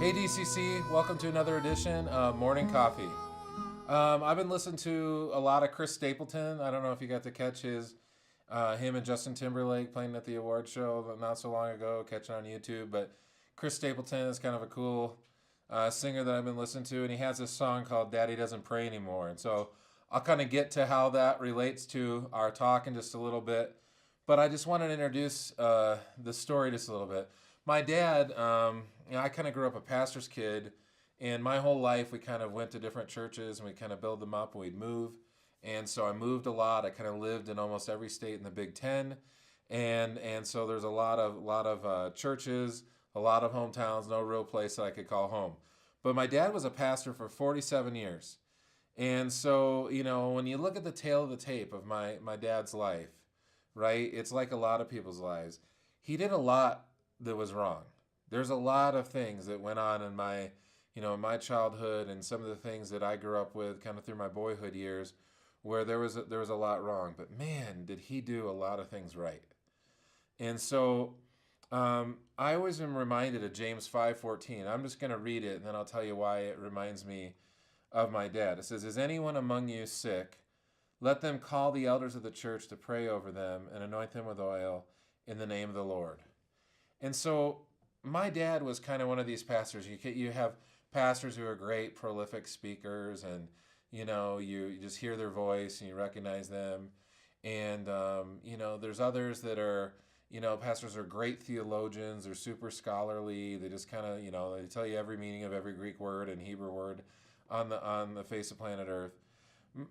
Hey DCC, welcome to another edition of Morning Coffee. I've been listening to a lot of Chris Stapleton. I don't know if you got to catch him and Justin Timberlake playing at the award show not so long ago, catch it on YouTube. But Chris Stapleton is kind of a cool singer that I've been listening to, and he has this song called Daddy Doesn't Pray Anymore. And so I'll kind of get to how that relates to our talk in just a little bit. But I just wanted to introduce the story just a little bit. My dad, I kind of grew up a pastor's kid, and my whole life we kind of went to different churches and we kind of build them up and we'd move. And so I moved a lot. I kind of lived in almost every state in the Big Ten, and so there's a lot of churches, a lot of hometowns, no real place that I could call home. But my dad was a pastor for 47 years, and so when you look at the tail of the tape of my dad's life, right, it's like a lot of people's lives. He did a lot that was wrong. There's a lot of things that went on in my childhood and some of the things that I grew up with kind of through my boyhood years where there was a lot wrong. But man, did he do a lot of things right. And so I always am reminded of James 5:14. I'm just going to read it and then I'll tell you why it reminds me of my dad. It says, "Is anyone among you sick? Let them call the elders of the church to pray over them and anoint them with oil in the name of the Lord." And so my dad was kind of one of these pastors. You have pastors who are great, prolific speakers, and you just hear their voice and you recognize them. And there's others that are pastors are great theologians. They're super scholarly. They just kind of they tell you every meaning of every Greek word and Hebrew word on the face of planet Earth.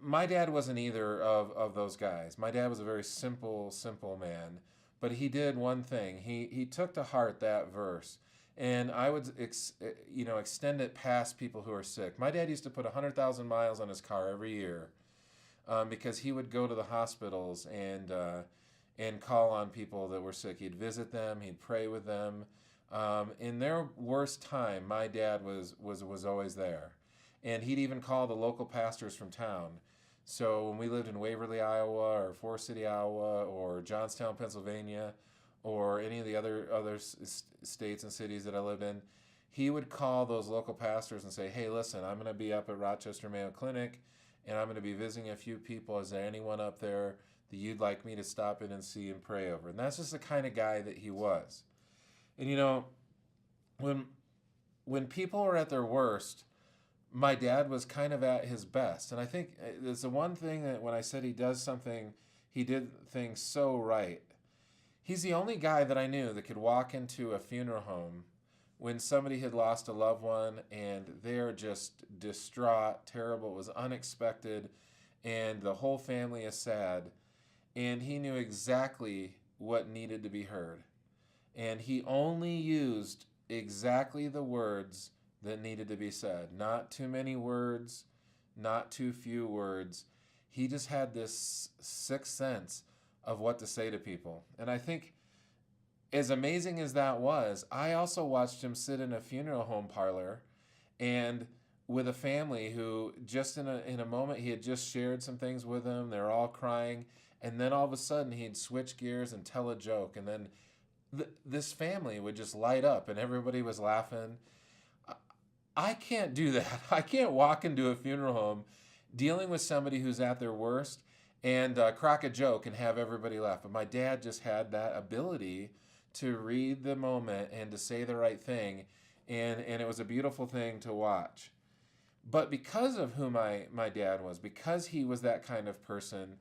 My dad wasn't either of those guys. My dad was a very simple man. But he did one thing. He took to heart that verse, and I would extend it past people who are sick. My dad used to put 100,000 miles on his car every year because he would go to the hospitals and call on people that were sick. He'd visit them. He'd pray with them. In their worst time, my dad was always there, and he'd even call the local pastors from town. So when we lived in Waverly, Iowa, or Forest City, Iowa, or Johnstown, Pennsylvania, or any of the other states and cities that I lived in, he would call those local pastors and say, "Hey, listen, I'm going to be up at Rochester Mayo Clinic, and I'm going to be visiting a few people. Is there anyone up there that you'd like me to stop in and see and pray over?" And that's just the kind of guy that he was. And when people are at their worst, my dad was kind of at his best. And I think it's the one thing that when I said he did things so right. He's the only guy that I knew that could walk into a funeral home when somebody had lost a loved one and they're just distraught, terrible, it was unexpected, and the whole family is sad. And he knew exactly what needed to be heard. And he only used exactly the words that needed to be said. Not too many words, not too few words. He just had this sixth sense of what to say to people. And I think as amazing as that was, I also watched him sit in a funeral home parlor and with a family who just in a moment he had just shared some things with them. They're all crying. And then all of a sudden he'd switch gears and tell a joke. And then this family would just light up and everybody was laughing. I can't do that. I can't walk into a funeral home dealing with somebody who's at their worst and crack a joke and have everybody laugh. But my dad just had that ability to read the moment and to say the right thing. And it was a beautiful thing to watch. But because of who my dad was, because he was that kind of person,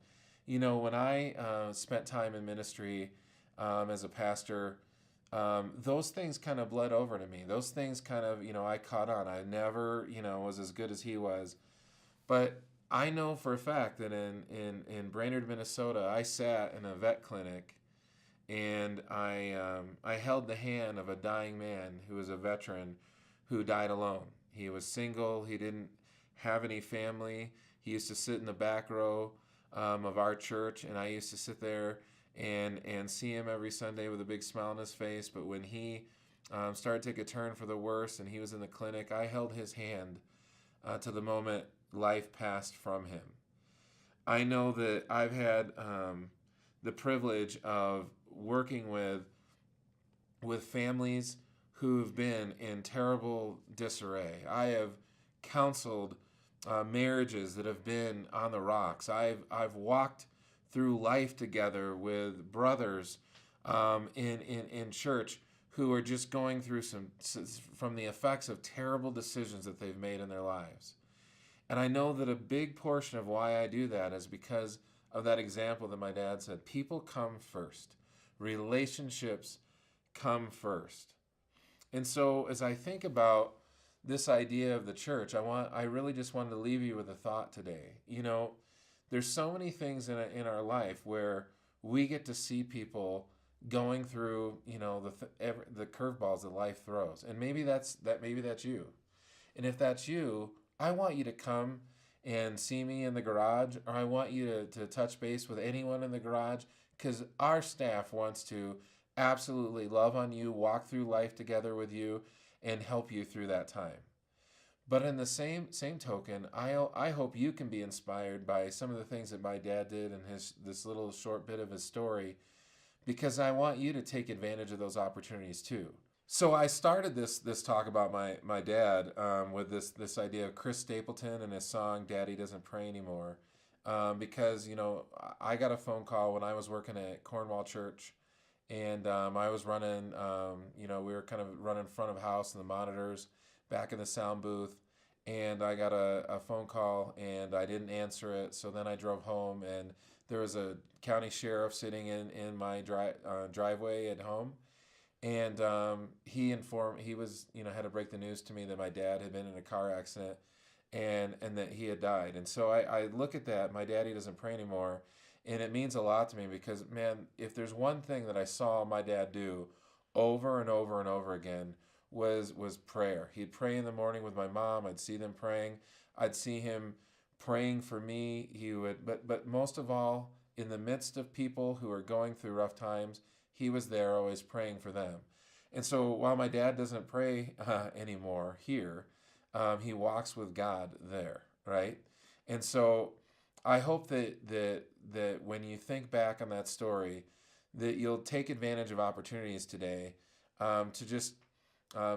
when I spent time in ministry as a pastor, those things kind of bled over to me. Those things kind of, I caught on. I never, was as good as he was. But I know for a fact that in Brainerd, Minnesota, I sat in a vet clinic and I held the hand of a dying man who was a veteran who died alone. He was single. He didn't have any family. He used to sit in the back row of our church, and I used to sit there and see him every Sunday with a big smile on his face. But when he started to take a turn for the worse and he was in the clinic, I held his hand to the moment life passed from him. I know that I've had the privilege of working with families who've been in terrible disarray. I have counseled marriages that have been on the rocks. I've walked through life together with brothers in church who are just going through from the effects of terrible decisions that they've made in their lives. And I know that a big portion of why I do that is because of that example that my dad said. People come first. Relationships come first. And so as I think about this idea of the church, I really just wanted to leave you with a thought today. There's so many things in our life where we get to see people going through, the curveballs that life throws. And maybe that's you. And if that's you, I want you to come and see me in the garage, or I want you to touch base with anyone in the garage, because our staff wants to absolutely love on you, walk through life together with you, and help you through that time. But in the same token, I hope you can be inspired by some of the things that my dad did in this little short bit of his story, because I want you to take advantage of those opportunities too. So I started this talk about my dad with this idea of Chris Stapleton and his song "Daddy Doesn't Pray Anymore," because I got a phone call when I was working at Cornwall Church, and I was running we were kind of running front of house and the monitors back in the sound booth, and I got a phone call and I didn't answer it. So then I drove home, and there was a county sheriff sitting in my driveway at home. And he had to break the news to me that my dad had been in a car accident and that he had died. And so I look at that, my daddy doesn't pray anymore, and it means a lot to me because, man, if there's one thing that I saw my dad do over and over and over again was prayer. He'd pray in the morning with my mom. I'd see them praying. I'd see him praying for me. He would, but most of all, in the midst of people who are going through rough times, he was there always praying for them. And so while my dad doesn't pray anymore here, he walks with God there, right? And so I hope that when you think back on that story, that you'll take advantage of opportunities today to just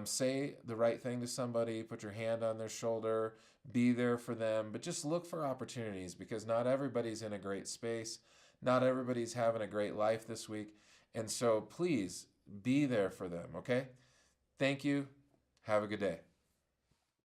say the right thing to somebody, put your hand on their shoulder, be there for them, but just look for opportunities, because not everybody's in a great space. Not everybody's having a great life this week. And so please be there for them, okay? Thank you. Have a good day.